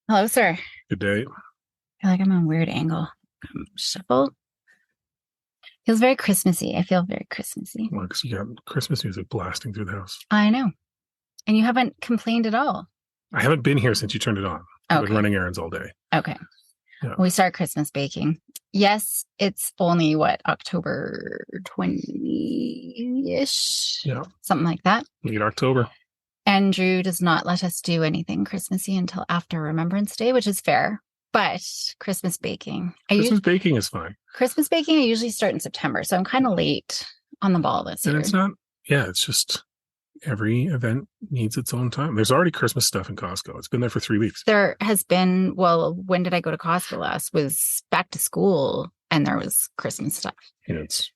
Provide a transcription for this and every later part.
Hello, sir. Good day. I feel like I'm on a weird angle. Shuffle. Feels very Christmassy. I feel very Christmassy. Well, 'cause you got Christmas music blasting through the house. I know. And you haven't complained at all. I haven't been here since you turned it on. I've been Okay. running errands all day. Okay. Yeah. We start Christmas baking. Yes, it's only October 20-ish? Yeah. Something like that. Late October. Andrew does not let us do anything Christmassy until after Remembrance Day, which is fair. But Christmas baking. Christmas baking is fine. Christmas baking, I usually start in September. So I'm kind of late on the ball this year. And it's not, it's just every event needs its own time. There's already Christmas stuff in Costco. It's been there for 3 weeks. There has been, when did I go to Costco last? Was back to school and there was Christmas stuff. And it's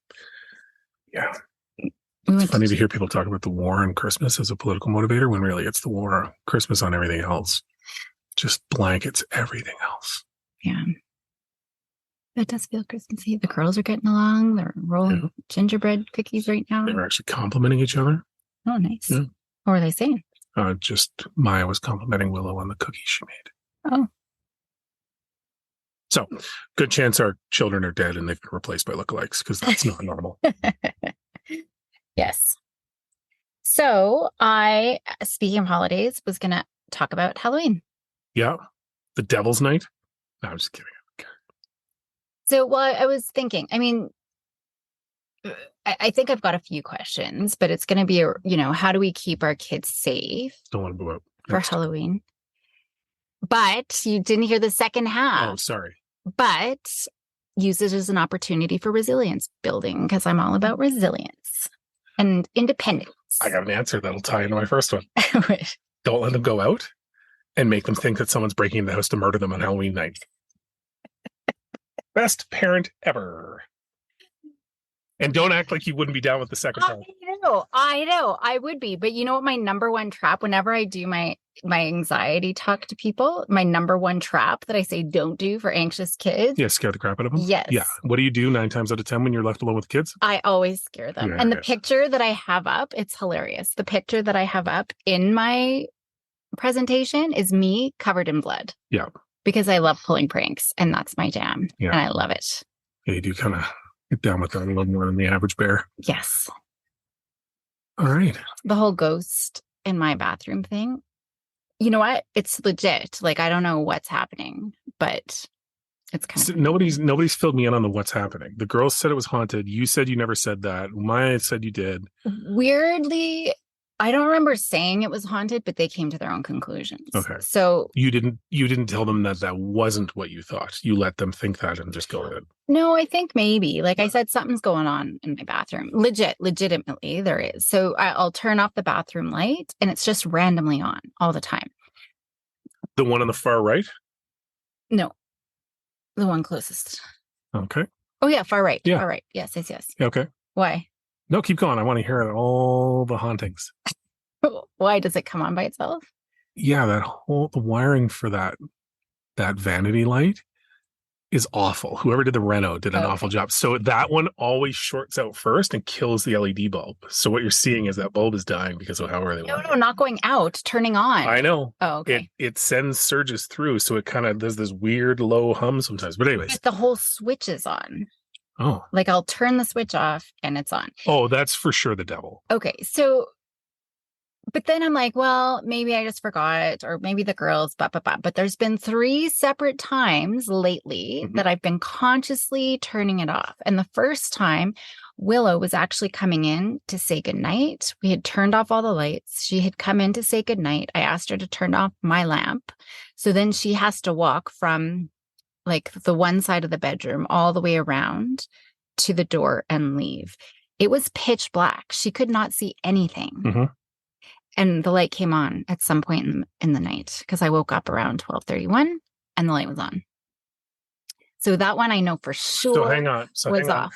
funny to hear people talk about the war on Christmas as a political motivator when really it's the war on Christmas on everything else. Just blankets everything else. Yeah. It does feel Christmassy. The girls are getting along. They're rolling gingerbread cookies right now. They're actually complimenting each other. Oh, nice. Yeah. What were they saying? Just Maya was complimenting Willow on the cookies she made. Oh. So, good chance our children are dead and they've been replaced by lookalikes because that's not normal. Yes. So, speaking of holidays, was going to talk about Halloween. Yeah. The Devil's Night? No, I'm just kidding. So, I was thinking, I think I've got a few questions, but it's going to be, how do we keep our kids safe? Don't want to go out for Halloween. But you didn't hear the second half. Oh, sorry. But use it as an opportunity for resilience building because I'm all about resilience and independence. I got an answer that'll tie into my first one. Don't let them go out and make them think that someone's breaking into the house to murder them on Halloween night. Best parent ever. And don't act like you wouldn't be down with the second part. I know. I would be. But you know what my number one trap, whenever I do my anxiety talk to people, my number one trap that I say don't do for anxious kids. Yeah, scare the crap out of them? Yes. Yeah. What do you do 9 times out of 10 when you're left alone with kids? I always scare them. And the picture that I have up, it's hilarious. The picture that I have up in my presentation is me covered in blood. Yeah. Because I love pulling pranks and that's my jam. Yeah. And I love it. Yeah, you do kind of get down with that a little more than the average bear. Yes. All right. The whole ghost in my bathroom thing. You know what? It's legit. Like, I don't know what's happening, but it's kind of... Nobody's filled me in on what's happening. The girls said it was haunted. You said you never said that. Maya said you did. Weirdly, I don't remember saying it was haunted, but they came to their own conclusions. Okay. So you didn't tell them that wasn't what you thought. You let them think that and just go with it. No, I think maybe. Like I said, something's going on in my bathroom. Legitimately, there is. So I'll turn off the bathroom light and it's just randomly on all the time. The one on the far right? No. The one closest. Okay. Oh, yeah. Far right. Yeah. Far right. Yes. Okay. Why? No, keep going. I want to hear all the hauntings. Why does it come on by itself? Yeah, the wiring for that vanity light is awful. Whoever did the reno did an awful job. So that one always shorts out first and kills the LED bulb. So what you're seeing is that bulb is dying because of how early. No, not going out, turning on. I know. Oh, okay. It sends surges through, so it kind of does this weird low hum sometimes. But anyways, the whole switch is on. Oh, like I'll turn the switch off and it's on. Oh, that's for sure the devil. Okay, so. But then I'm like, well, maybe I just forgot, or maybe the girls, but there's been 3 separate times lately that I've been consciously turning it off. And the first time, Willow was actually coming in to say goodnight. We had turned off all the lights. She had come in to say goodnight. I asked her to turn off my lamp. So then she has to walk from like the one side of the bedroom all the way around to the door and leave. It was pitch black. She could not see anything. And the light came on at some point in the night because I woke up around 12:31 and the light was on. So that one I know for sure. So hang on.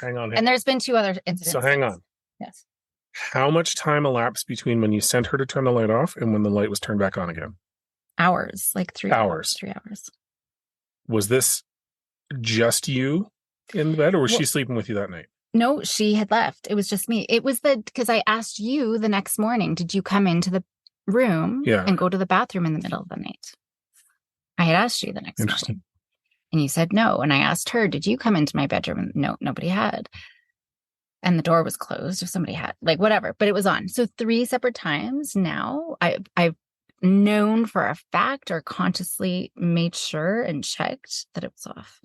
Hang on. And there's been 2 other incidents. So hang on. Yes. How much time elapsed between when you sent her to turn the light off and when the light was turned back on again? Hours, like 3 hours. 3 hours. Was this just you in the bed, or was Well, she sleeping with you that night? no, she had left. It was just me. It was because I asked you the next morning, did you come into the room Yeah. and go to the bathroom in the middle of the night? I had asked you the next Interesting. morning and you said no. And I asked her, did you come into my bedroom? And no, nobody had. And the door was closed if somebody had, like, whatever, but it was on. So 3 separate times now I've known for a fact or consciously made sure and checked that it was off.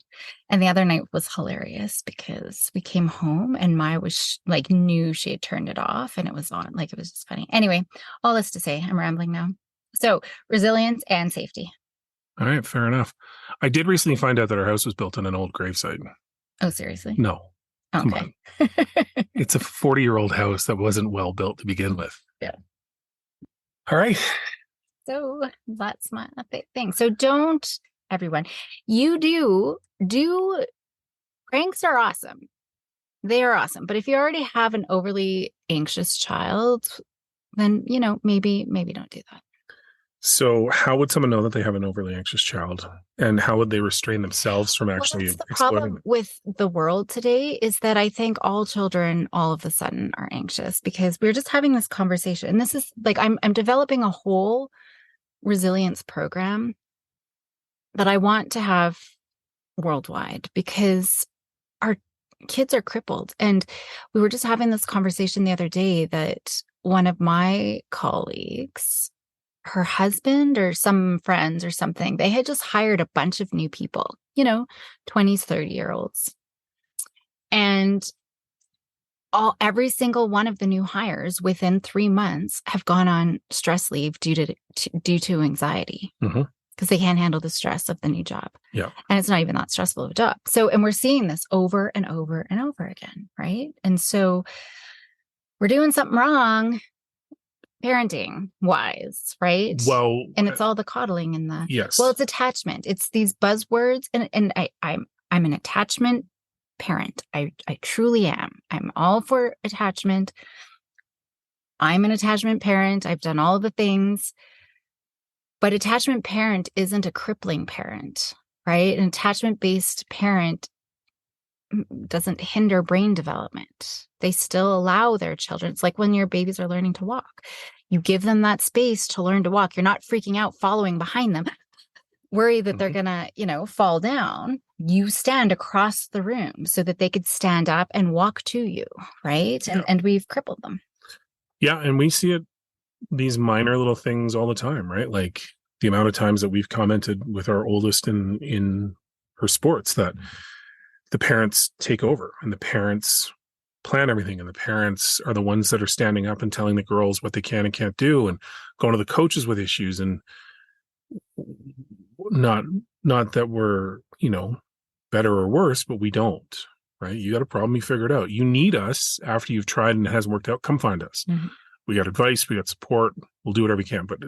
And the other night was hilarious because we came home and Maya was like, knew she had turned it off and it was on. Like, it was just funny. Anyway, all this to say, I'm rambling now. So resilience and safety. All right, fair enough. I did recently find out that our house was built on an old gravesite. Oh, seriously? No, come Okay. on. It's a 40-year-old house that wasn't well built to begin with. Yeah. All right. So that's my thing. So don't, everyone, do pranks are awesome. They are awesome. But if you already have an overly anxious child, then, maybe don't do that. So how would someone know that they have an overly anxious child? And how would they restrain themselves from actually That's the exploiting problem it? with the world today is that I think all children all of a sudden are anxious because we're just having this conversation. And this is like, I'm developing a whole resilience program that I want to have worldwide because our kids are crippled. And we were just having this conversation the other day that one of my colleagues, her husband or some friends or something, they had just hired a bunch of new people, 20s, 30-year-olds. And every single one of the new hires within 3 months have gone on stress leave due to anxiety. Mm-hmm. Because they can't handle the stress of the new job. Yeah. And it's not even that stressful of a job. So, and we're seeing this over and over and over again, right? And so we're doing something wrong parenting wise, right? Well, and it's all the coddling and the, yes. well, it's attachment. It's these buzzwords. And I'm an attachment parent. I truly am. I'm all for attachment. I'm an attachment parent. I've done all the things. But attachment parent isn't a crippling parent, right? An attachment-based parent doesn't hinder brain development. They still allow their children. It's like when your babies are learning to walk. You give them that space to learn to walk. You're not freaking out, following behind them, worry that they're going to, fall down. You stand across the room so that they could stand up and walk to you, right? Yeah. And we've crippled them. Yeah, and we see it, these minor little things all the time, right? Like the amount of times that we've commented with our oldest in her sports that the parents take over and the parents plan everything, and the parents are the ones that are standing up and telling the girls what they can and can't do, and going to the coaches with issues. And not that we're better or worse, but we don't, right? You got a problem, you figure it out. You need us after you've tried and it hasn't worked out. Come find us. Mm-hmm. We got advice, we got support, we'll do whatever we can. But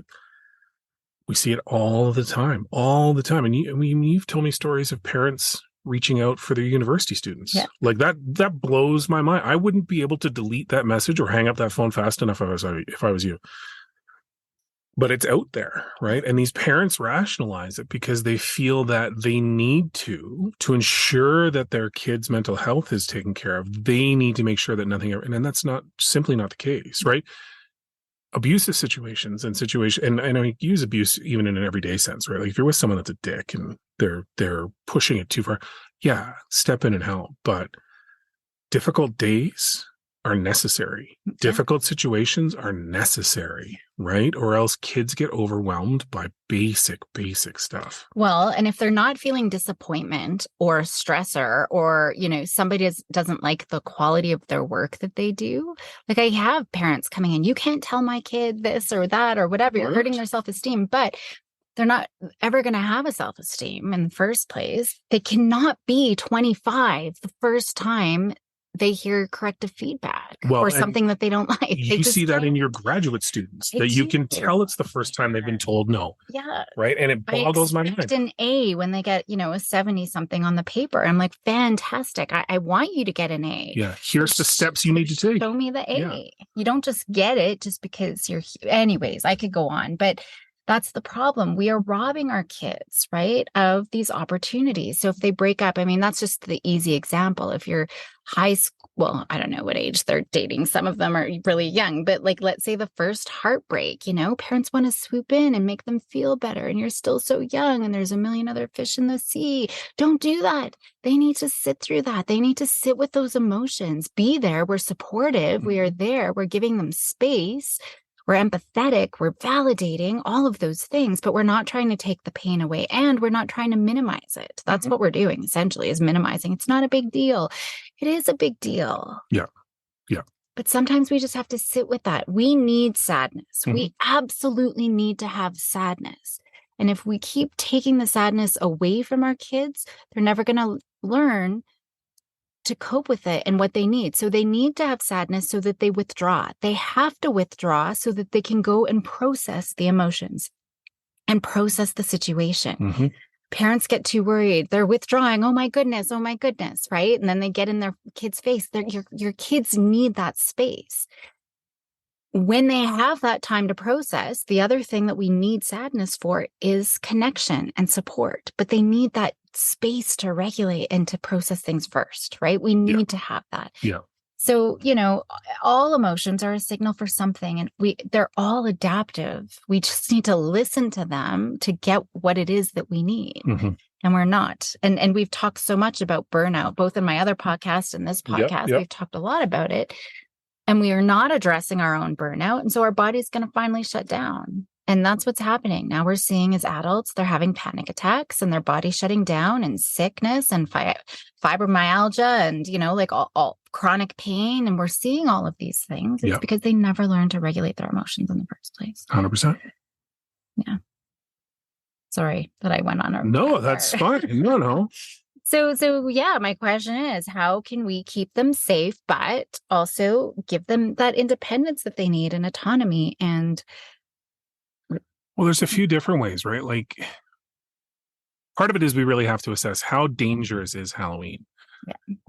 we see it all the time. And you've told me stories of parents reaching out for their university students. Yeah. Like that blows my mind. I wouldn't be able to delete that message or hang up that phone fast enough if I was you. But it's out there, right? And these parents rationalize it because they feel that they need to ensure that their kids' mental health is taken care of. They need to make sure that nothing ever, and that's simply not the case, right? Abusive situations, and I use abuse even in an everyday sense, right? Like if you're with someone that's a dick and they're pushing it too far, yeah, step in and help. But difficult days are necessary. Yeah. Difficult situations are necessary, right? Or else kids get overwhelmed by basic stuff. Well, and if they're not feeling disappointment or stressor, or, somebody doesn't like the quality of their work that they do. Like I have parents coming in, you can't tell my kid this or that or whatever, you're hurting their self-esteem, but they're not ever going to have a self-esteem in the first place. They cannot be 25 the first time they hear corrective feedback or something that they don't like. You see that in your graduate students, that you can tell it's the first time they've been told no. Yeah. Right. And it boggles my mind. An A when they get, a 70 something on the paper. I'm like, fantastic. I want you to get an A. Yeah. Here's the steps you need to take. Show me the A. Yeah. You don't just get it just because you're, anyways, I could go on, but That's the problem. We are robbing our kids, right, of these opportunities. So if they break up, I mean, that's just the easy example. If you're high school, well, I don't know what age they're dating. Some of them are really young, but like, let's say the first heartbreak, parents want to swoop in and make them feel better. And you're still so young and there's a million other fish in the sea. Don't do that. They need to sit through that. They need to sit with those emotions, be there. We're supportive. We are there. We're giving them space. We're empathetic, we're validating all of those things, but we're not trying to take the pain away and we're not trying to minimize it. That's what we're doing essentially is minimizing. It's not a big deal. It is a big deal. Yeah. Yeah. But sometimes we just have to sit with that. We need sadness. We absolutely need to have sadness. And if we keep taking the sadness away from our kids, they're never going to learn to cope with it and what they need. So they need to have sadness so that they withdraw. They have to withdraw so that they can go and process the emotions and process the situation. Parents get too worried. They're withdrawing. Oh my goodness, right? And then they get in their kid's face. Your kids need that space. When they have that time to process, the other thing that we need sadness for is connection and support, but they need that space to regulate and to process things first, right? We need to have that. Yeah. So, all emotions are a signal for something and they're all adaptive. We just need to listen to them to get what it is that we need. And we're not. And we've talked so much about burnout, both in my other podcast and this podcast. We've talked a lot about it. And we are not addressing our own burnout. And so our body's going to finally shut down. And that's what's happening. Now we're seeing as adults, they're having panic attacks and their body shutting down and sickness and fibromyalgia and, like all chronic pain. And we're seeing all of these things. It's because they never learned to regulate their emotions in the first place. 100%. Yeah. Sorry that I went on a... No, that's fine. No. So yeah, my question is, how can we keep them safe, but also give them that independence that they need and autonomy? And well, there's a few different ways, right? Like part of it is we really have to assess how dangerous is Halloween,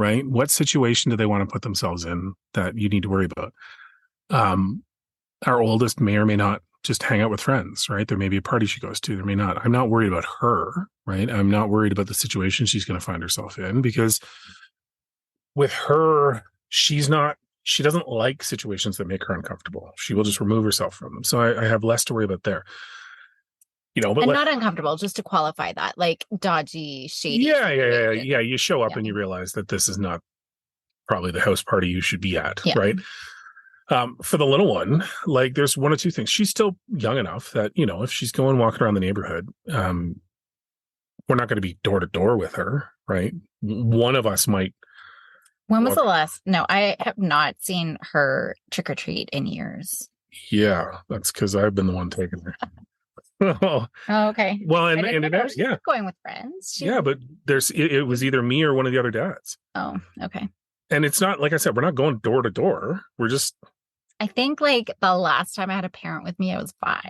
right? What situation do they want to put themselves in that you need to worry about? Our oldest may or may not just hang out with friends, right? There may be a party she goes to. There may not. I'm not worried about her, right? I'm not worried about the situation she's going to find herself in because with her, she doesn't like situations that make her uncomfortable. She will just remove herself from them. So I have less to worry about there. But not uncomfortable, just to qualify that, like dodgy, shady. Yeah. You show up and you realize that this is not probably the house party you should be at, right? For the little one, like there's one or two things. She's still young enough that, if she's going walking around the neighborhood, we're not going to be door to door with her, right? One of us might. When was the last? No, I have not seen her trick or treat in years. Yeah, that's because I've been the one taking her. Oh, okay. Well, and going with friends. But it was either me or one of the other dads. Oh, okay. And it's not, like I said, we're not going door to door. We're just. I think like the last time I had a parent with me, I was 5.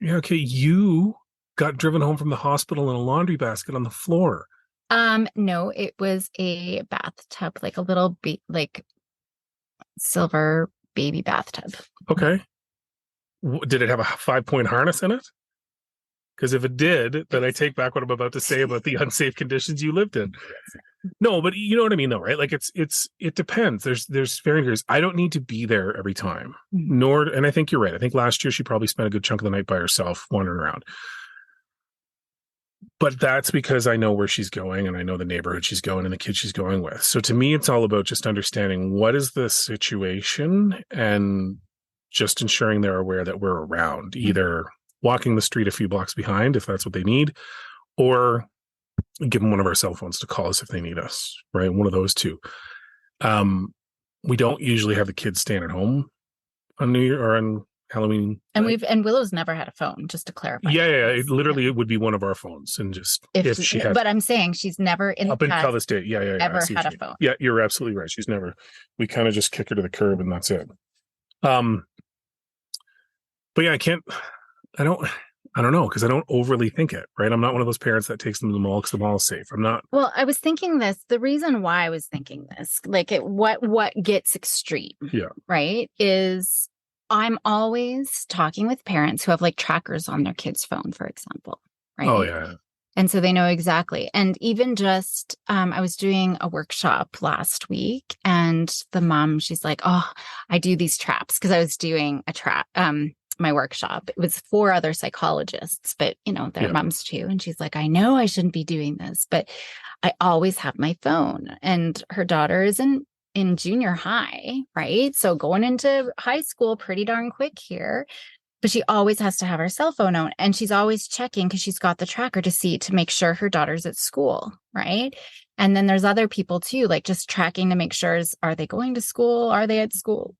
Yeah. Okay. You got driven home from the hospital in a laundry basket on the floor. No, it was a bathtub, like a little silver baby bathtub. Okay. Did it have a 5-point harness in it? Because if it did, then I take back what I'm about to say about the unsafe conditions you lived in. No, but you know what I mean, though, right? Like it depends. There's varying degrees. I don't need to be there every time. And I think you're right. I think last year she probably spent a good chunk of the night by herself wandering around. But that's because I know where she's going and I know the neighborhood she's going and the kids she's going with. So to me, it's all about just understanding what is the situation and just ensuring they're aware that we're around, either walking the street a few blocks behind if that's what they need, or give them one of our cell phones to call us if they need us, right? One of those two. We don't usually have the kids staying at home on New Year or on Halloween. And Willow's never had a phone, just to clarify. Yeah. It literally would be one of our phones, and just if she had. But I'm saying she's never up until this date. Yeah. Ever had a phone. Yeah, you're absolutely right. She's never. We kind of just kick her to the curb, and that's it. But yeah, I don't know, because I don't overly think it, right? I'm not one of those parents that takes them to the mall because the mall is safe. I'm not. Well, I was thinking this. The reason why I was thinking this, like what gets extreme, yeah, right, is I'm always talking with parents who have like trackers on their kid's phone, for example, Oh right? yeah. And so they know exactly. And even just, I was doing a workshop last week, and the mom, she's like, "Oh, I do these traps," because I was doing a trap. My workshop. It was for other psychologists, but their Yeah. moms too. And she's like, "I know I shouldn't be doing this, but I always have my phone." And her daughter is in junior high, right? So going into high school pretty darn quick here, but she always has to have her cell phone on, and she's always checking because she's got the tracker to make sure her daughter's at school, right? And then there's other people too, like just tracking to make sure, are they going to school? Are they at school?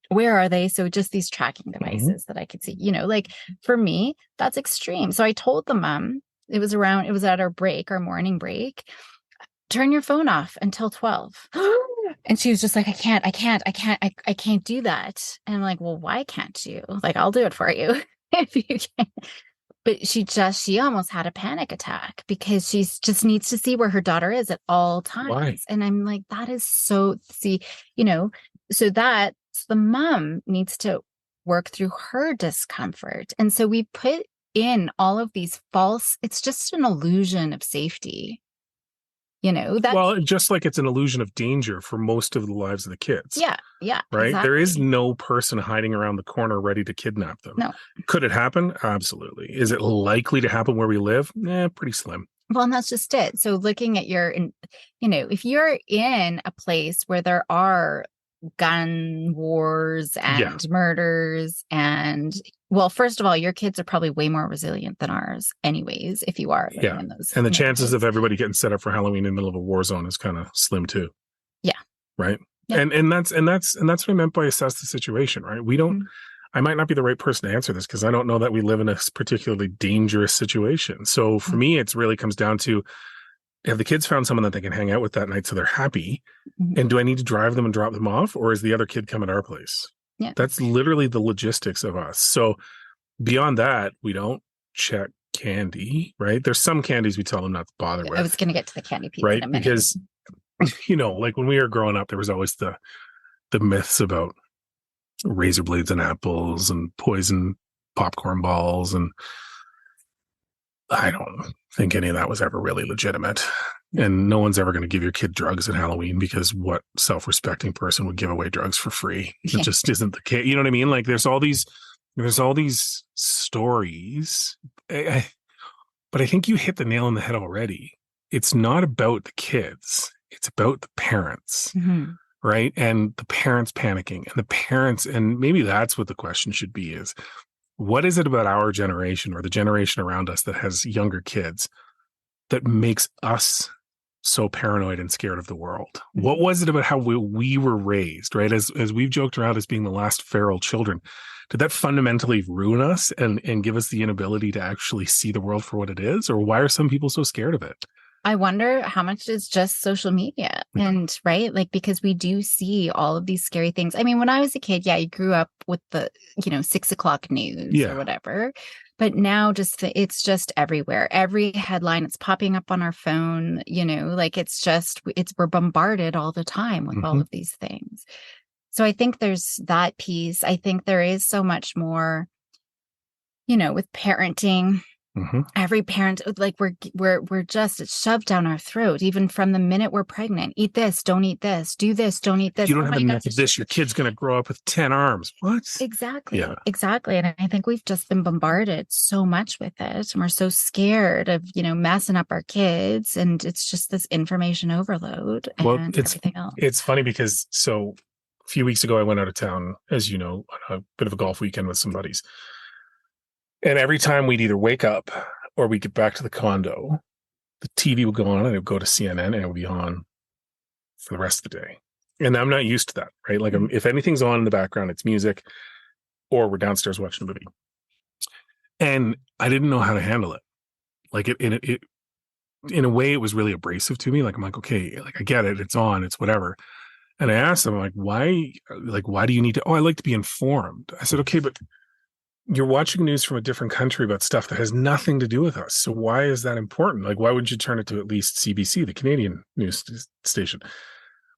Where are they? So just these tracking Mhm. devices that I could see, like for me, that's extreme. So I told the mom, it was at our break, our morning break, turn your phone off until 12. And she was just like, I can't do that. And I'm like, well, why can't you? Like, I'll do it for you if you can. But she almost had a panic attack because she's just needs to see where her daughter is at all Why? times. And I'm like, that is so, see, you know, so that the mom needs to work through her discomfort. And so we put in all of these it's just an illusion of safety, that's, Well, just like it's an illusion of danger for most of the lives of the kids, yeah, right? There is exactly. no person hiding around the corner ready to kidnap them. No. Could it happen? Absolutely. Is it likely to happen where we live? Pretty slim. Well, and that's just it. So looking at if you're in a place where there are gun wars Yeah. and murders and, well, first of all, your kids are probably way more resilient than ours anyways, if you are living Yeah. in those And the chances of neighborhoods. everybody getting set up for Halloween in the middle of a war zone is kind of slim too. Yeah. Right. Yeah. And that's what I meant by assess the situation, right? We don't Mhm. I might not be the right person to answer this because I don't know that we live in a particularly dangerous situation. So for me, it's really comes down to, have the kids found someone that they can hang out with that night so they're happy? Mhm. And do I need to drive them and drop them off, or is the other kid coming to our place? Yeah. That's literally the logistics of us. So beyond that, we don't check candy, right? There's some candies we tell them not to bother I was with, going to get to the candy piece in right? a minute. Because like when we were growing up, there was always the myths about razor blades and apples and poison popcorn balls, and I don't think any of that was ever really legitimate. And no one's ever going to give your kid drugs at Halloween, because what self-respecting person would give away drugs for free? It Yeah. just isn't the case. You know what I mean? Like there's all these stories. But I think you hit the nail on the head already. It's not about the kids. It's about the parents, Mhm. right? And the parents panicking, and the parents, and maybe that's what the question should be, is what is it about our generation or the generation around us that has younger kids that makes us so paranoid and scared of the world? What Mhm. was it about how we were raised, right? As we've joked around as being the last feral children, did that fundamentally ruin us and give us the inability to actually see the world for what it is? Or why are some people so scared of it? I wonder how much is just social media, and right, like, because we do see all of these scary things. I mean, when I was a kid, yeah, you grew up with the 6 o'clock news or Yeah. whatever, but now it's just everywhere. Every headline, it's popping up on our phone. Like we're bombarded all the time with all Hmm. of these things. So I think there's that piece. I think there is so much more, with parenting. Hmm. Every parent, like, we're just, it's shoved down our throat even from the minute we're pregnant. Eat this, don't eat this, do this, don't eat If this. you don't Oh have my enough of gosh. this, your kid's going to grow up with 10 arms. What? Yeah. Exactly. And I think we've just been bombarded so much with it, and we're so scared of messing up our kids, and it's just this information overload Well, and it's everything else. it's funny because a few weeks ago I went out of town, as you know, on a bit of a golf weekend with some buddies. And every time we'd either wake up or we get back to the condo, the TV would go on and it would go to CNN and it would be on for the rest of the day. And I'm not used to that, right? Like if anything's on in the background, it's music, or we're downstairs watching a movie. And I didn't know how to handle it. Like it in a way, it was really abrasive to me. Like I'm like, okay, like I get it, it's on, it's whatever. And I asked them, like, why do you need to? Oh, I like to be informed. I said, okay, but you're watching news from a different country about stuff that has nothing to do with us. So why is that important? Like, why wouldn't you turn it to at least CBC, the Canadian news station?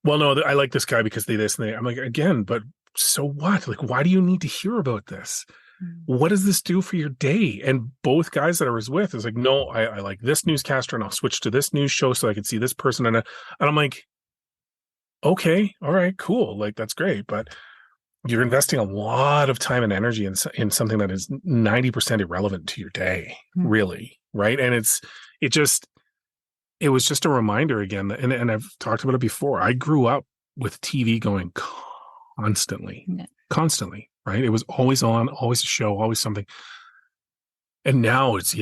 Well, no, I like this guy because they this and they. I'm like, again, but so what? Like, why do you need to hear about this? Mm. What does this do for your day? And both guys that I was with is like, no, I like this newscaster and I'll switch to this news show so I can see this person. And I'm like, okay, all right, cool. Like, that's great. But you're investing a lot of time and energy in something that is 90% irrelevant to your day, Mm. really. Right. And it just, it was just a reminder again. And I've talked about it before. I grew up with TV going constantly, Yeah. constantly. Right. It was always on, always a show, always something. And now it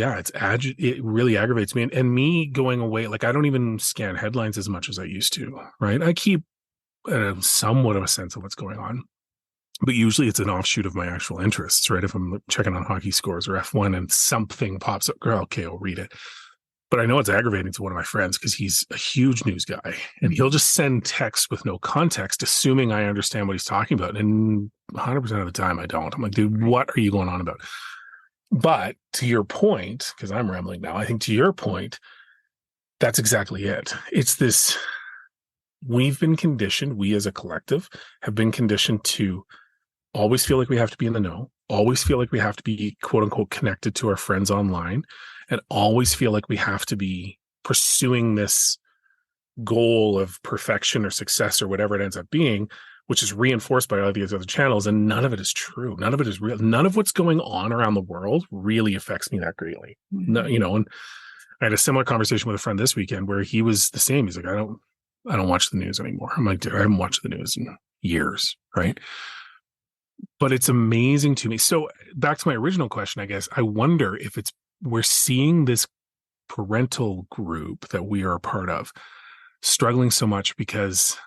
really aggravates me. And me going away, like I don't even scan headlines as much as I used to. Right. I keep somewhat of a sense of what's going on, but usually it's an offshoot of my actual interests, right? If I'm checking on hockey scores or F1 and something pops up, okay, I'll read it. But I know it's aggravating to one of my friends because he's a huge news guy and he'll just send text with no context, assuming I understand what he's talking about. And 100% of the time I don't. I'm like, dude, what are you going on about? But to your point, because I'm rambling now, I think to your point, that's exactly it. It's this, we've been conditioned, we as a collective have been conditioned to always feel like we have to be in the know, always feel like we have to be quote unquote connected to our friends online, and always feel like we have to be pursuing this goal of perfection or success or whatever it ends up being, which is reinforced by all these other channels. And none of it is true. None of it is real. None of what's going on around the world really affects me that greatly. No, and I had a similar conversation with a friend this weekend where he was the same. He's like, I don't watch the news anymore. I'm like, dude, I haven't watched the news in years. Right. But it's amazing to me. So back to my original question, I guess, I wonder if we're seeing this parental group that we are a part of struggling so much because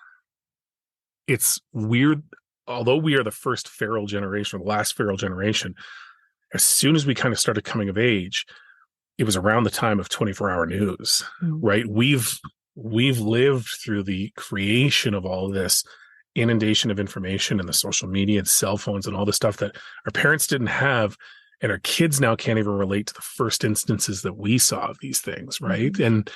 it's weird. Although we are the first feral generation, or the last feral generation, as soon as we kind of started coming of age, it was around the time of 24-hour news, right? We've lived through the creation of all of this inundation of information and the social media and cell phones and all the stuff that our parents didn't have, and our kids now can't even relate to the first instances that we saw of these things, right? And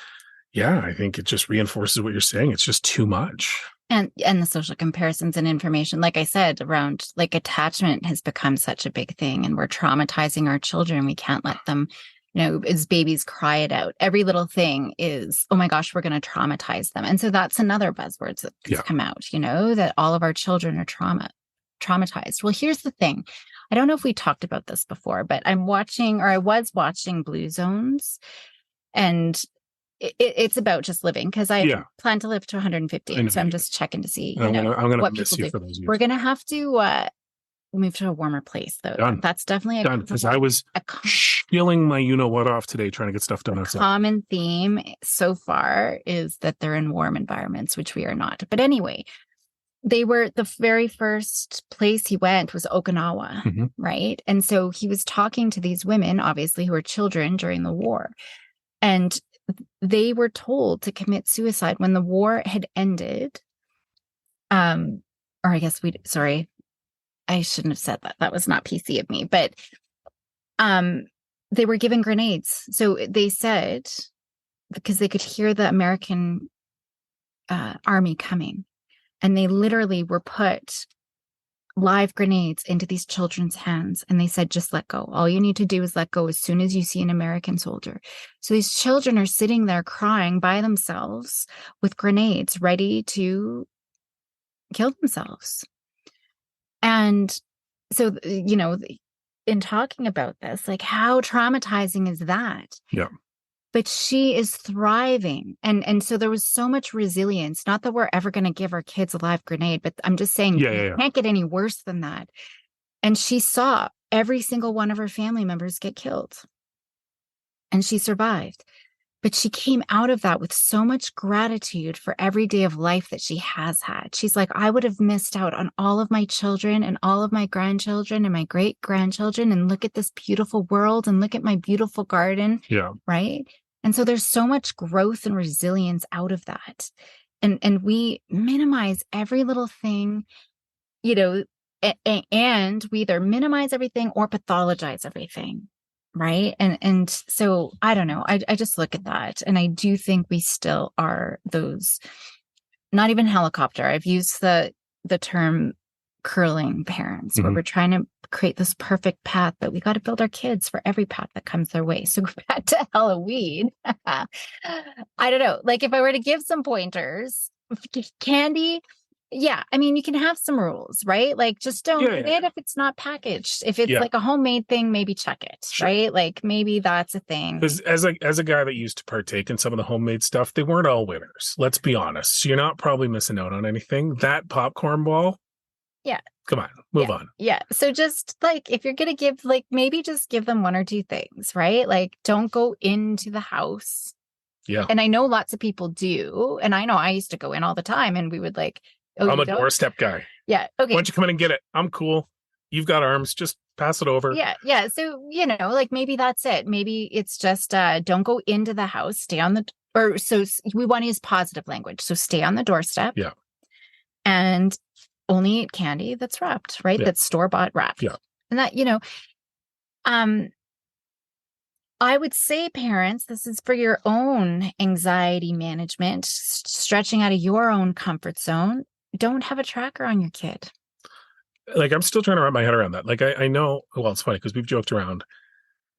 yeah, I think it just reinforces what you're saying. It's just too much. And the social comparisons and information, like I said, around like attachment has become such a big thing, and we're traumatizing our children. We can't let them, as babies, cry it out. Every little thing is, oh my gosh, we're going to traumatize them. And so that's another buzzword that's come out, that all of our children are traumatized. Well, here's the thing. I don't know if we talked about this before, but I was watching Blue Zones, and it's about just living, because I plan to live to 150. And so I'm just checking to see I'm gonna what miss people you do. for those years. We're going to have to move to a warmer place, though. Done. That's definitely done, because I was chilling my what off today trying to get stuff done outside. Common theme so far is that they're in warm environments, which we are not. But anyway, the very first place he went was Okinawa, right? And so he was talking to these women, obviously, who were children during the war. And they were told to commit suicide when the war had ended. Or I guess sorry, I shouldn't have said that. That was not PC of me, but they were given grenades. So they said, because they could hear the American army coming, and they literally were put live grenades into these children's hands. And they said, just let go. All you need to do is let go as soon as you see an American soldier. So these children are sitting there crying by themselves with grenades ready to kill themselves. And so, in talking about this, like, how traumatizing is that? Yeah. But she is thriving. And so there was so much resilience. Not that we're ever going to give our kids a live grenade, but I'm just saying, it can't get any worse than that. And she saw every single one of her family members get killed. And she survived. But she came out of that with so much gratitude for every day of life that she has had. She's like, I would have missed out on all of my children and all of my grandchildren and my great grandchildren. And look at this beautiful world, and look at my beautiful garden. Yeah. Right. And so there's so much growth and resilience out of that. And we minimize every little thing, and we either minimize everything or pathologize everything. Right. And so I don't know. I just look at that, and I do think we still are those, not even helicopter. I've used the term curling parents where we're trying to create this perfect path, but we got to build our kids for every path that comes their way. So back to Halloween. I don't know. Like if I were to give some pointers, candy, yeah, I mean, you can have some rules, right? Like just don't Yeah, eat yeah. it if it's not packaged. If it's Yeah. like a homemade thing, maybe check it, Sure. right? Like maybe that's a thing. Because as a guy that used to partake in some of the homemade stuff, they weren't all winners. Let's be honest. So you're not probably missing out on anything. That popcorn ball, Yeah. come on, move on. Yeah. So just like if you're gonna give, like maybe just give them one or two things, right? Like don't go into the house. Yeah. And I know lots of people do. And I know I used to go in all the time and we would like, oh, I'm you a don't? doorstep guy. Yeah. Why Okay. don't you come in and get it? I'm cool. You've got arms. Just pass it over. Yeah. Yeah. So, you know, like maybe that's it. Maybe it's just don't go into the house, stay on the, or so we want to use positive language. So stay on the doorstep. Yeah. And only eat candy that's wrapped, right? Yeah. That's store-bought wrapped. Yeah. And that, you know, I would say, parents, this is for your own anxiety management, stretching out of your own comfort zone. Don't have a tracker on your kid. Like, I'm still trying to wrap my head around that. Like, I know, well, it's funny because we've joked around.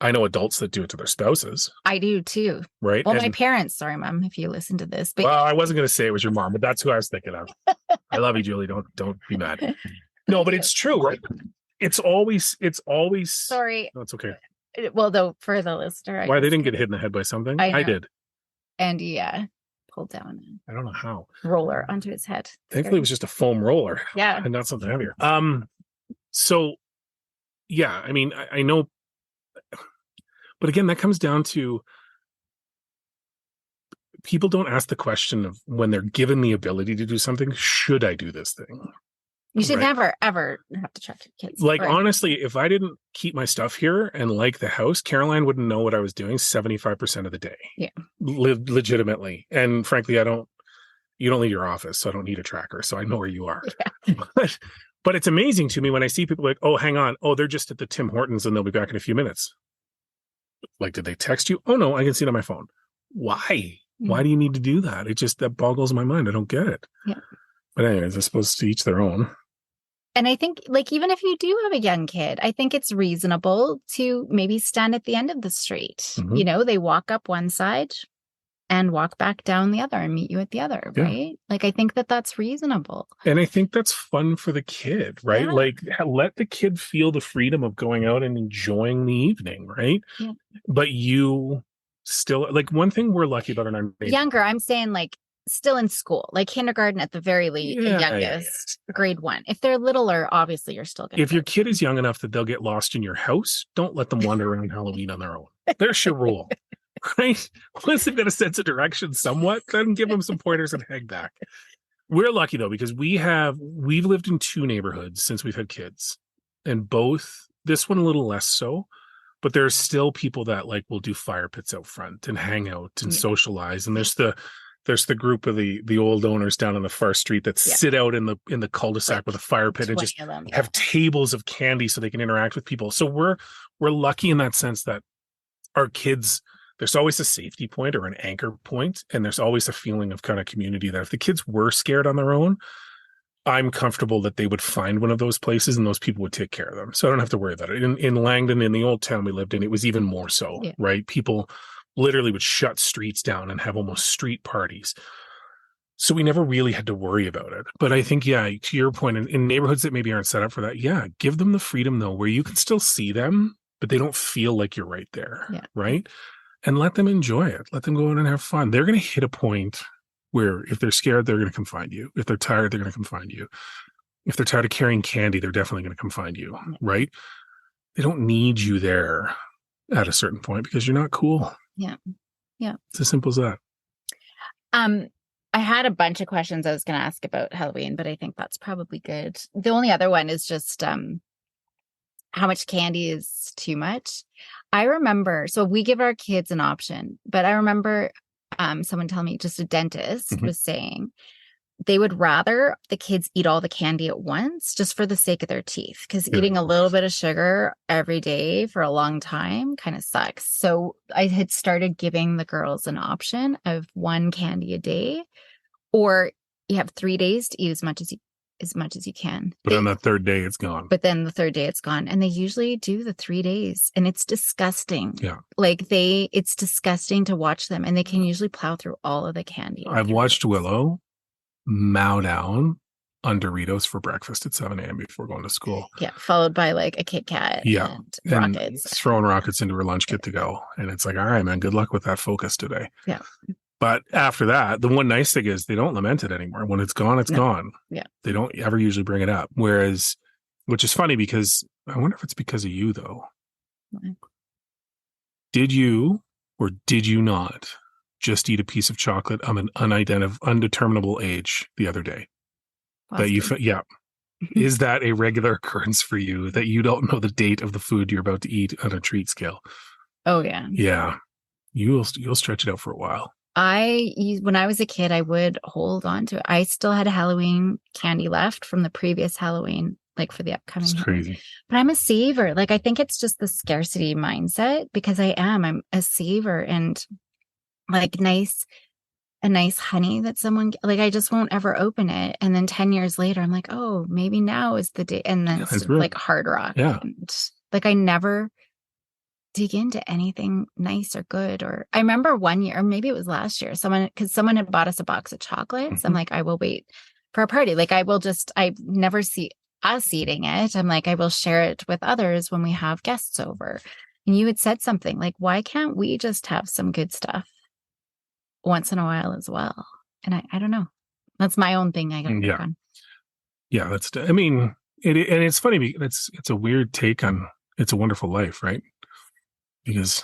I know adults that do it to their spouses. I do too. Right. Well, my parents, sorry, Mom, if you listen to this. But well, I wasn't going to say it was your mom, but that's who I was thinking of. I love you, Julie. Don't be mad. No, but it's true, right? It's always. Sorry. No, it's okay. Well, though, for the listener, Why they didn't get hit in the head by something? I did. And he pulled down I don't know how. Roller onto his head. Thankfully, it was just a foam roller. Yeah. And not something heavier. So yeah, I mean, I know, but again, that comes down to people don't ask the question of when they're given the ability to do something, should I do this thing? You should never, ever have to check your kids. Like, honestly, if I didn't keep my stuff here and like the house, Caroline wouldn't know what I was doing 75% of the day. Yeah. Legitimately. And frankly, you don't leave your office, so I don't need a tracker. So I know where you are. Yeah. But it's amazing to me when I see people like, oh, hang on. Oh, they're just at the Tim Hortons and they'll be back in a few minutes. Like, did they text you? Oh, no, I can see it on my phone. Why? Why do you need to do that? It just, that boggles my mind. I don't get it. Yeah. But anyways, I suppose to each their own. And I think, like, even if you do have a young kid, I think it's reasonable to maybe stand at the end of the street. Mm-hmm. You know, they walk up one side and walk back down the other and meet you at the other, right? Like, I think that that's reasonable. And I think that's fun for the kid, right? Yeah. Like, let the kid feel the freedom of going out and enjoying the evening, right? Yeah. But you still, like, one thing we're lucky about in our neighborhood. Younger, I'm saying, like, still in school, like kindergarten at the very youngest, grade 1. If they're littler, obviously you're still going to. If your kid is young enough that they'll get lost in your house, don't let them wander around Halloween on their own. There's your rule, right? Once they've got a sense of direction somewhat, then give them some pointers and hang back. We're lucky though, because we've lived in 2 neighborhoods since we've had kids, and both, this one a little less so, but there's still people that like will do fire pits out front and hang out and socialize. And there's the group of the old owners down on the far street that sit out in the cul-de-sac like with a fire pit and just have tables of candy so they can interact with people. So we're lucky in that sense that our kids, there's always a safety point or an anchor point, and there's always a feeling of kind of community that if the kids were scared on their own, I'm comfortable that they would find one of those places and those people would take care of them. So I don't have to worry about it. In Langdon, in the old town we lived in, it was even more so, right? People literally would shut streets down and have almost street parties. So we never really had to worry about it. But I think, to your point, in neighborhoods that maybe aren't set up for that, give them the freedom, though, where you can still see them, but they don't feel like you're right there, right? And let them enjoy it. Let them go out and have fun. They're going to hit a point where if they're scared, they're going to come find you. If they're tired, they're going to come find you. If they're tired of carrying candy, they're definitely going to come find you, right? They don't need you there at a certain point because you're not cool. Yeah. It's as simple as that. I had a bunch of questions I was going to ask about Halloween, but I think that's probably good. The only other one is just how much candy is too much. I remember, so we give our kids an option, but I remember someone telling me, just a dentist was saying they would rather the kids eat all the candy at once just for the sake of their teeth, because eating a little bit of sugar every day for a long time kind of sucks. So I had started giving the girls an option of 1 candy a day, or you have 3 days to eat as much as much as you can. But on the third day, it's gone. But then the third day, it's gone. And they usually do the 3 days, and it's disgusting. Yeah. Like it's disgusting to watch them, and they can usually plow through all of the candy. I've watched Willow mow down on Doritos for breakfast at 7 a.m. before going to school. Yeah, followed by like a Kit Kat and rockets. Throwing rockets into her lunch kit to go. And it's like, all right, man, good luck with that focus today. Yeah. But after that, the one nice thing is they don't lament it anymore. When it's gone, it's gone. Yeah. They don't ever usually bring it up. Whereas, which is funny because I wonder if it's because of you, though. Why? Did you or did you not just eat a piece of chocolate of an undeterminable age the other day? Possibly. Is that a regular occurrence for you that you don't know the date of the food you're about to eat on a treat scale? Oh yeah. Yeah. You'll stretch it out for a while. When I was a kid, I would hold on to it. I still had Halloween candy left from the previous Halloween, like for the upcoming. It's crazy. But I'm a saver. Like, I think it's just the scarcity mindset because I'm a saver, and like a nice honey that someone, like, I just won't ever open it. And then 10 years later, I'm like, oh, maybe now is the day. And then it's like Hard Rock. Yeah. And like, I never dig into anything nice or good. Or I remember one year, or maybe it was last year, someone had bought us a box of chocolates. Mm-hmm. I'm like, I will wait for a party. Like, I never see us eating it. I'm like, I will share it with others when we have guests over. And you had said something like, why can't we just have some good stuff once in a while as well? And I don't know. That's my own thing I got to work on. Yeah, I mean, and it's funny because it's a weird take on It's a Wonderful Life, right? Because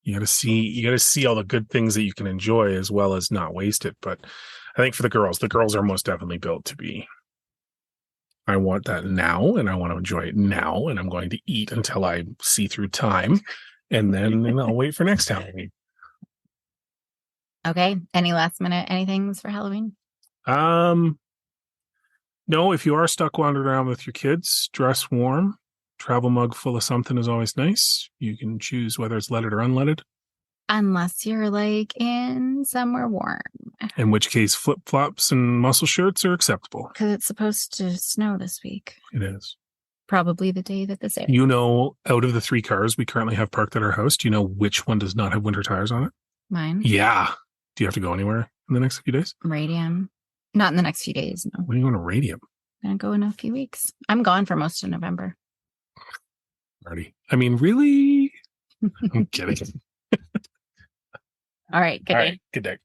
you got to see all the good things that you can enjoy as well as not waste it. But I think for the girls are most definitely built to be, I want that now and I want to enjoy it now, and I'm going to eat until I see through time, and then I'll wait for next Halloween. Okay. Any last minute anythings for Halloween? No, if you are stuck wandering around with your kids, dress warm. Travel mug full of something is always nice. You can choose whether it's leaded or unleaded. Unless you're like in somewhere warm. In which case, flip-flops and muscle shirts are acceptable. Because it's supposed to snow this week. It is. Probably the day that this airs. You know, out of the 3 cars we currently have parked at our house, do you know which one does not have winter tires on it? Mine? Yeah. Do you have to go anywhere in the next few days? Radium. Not in the next few days, no. When are you going to Radium? I'm going to go in a few weeks. I'm gone for most of November. Marty. I mean, really? I'm kidding. All right. Good day. Good day.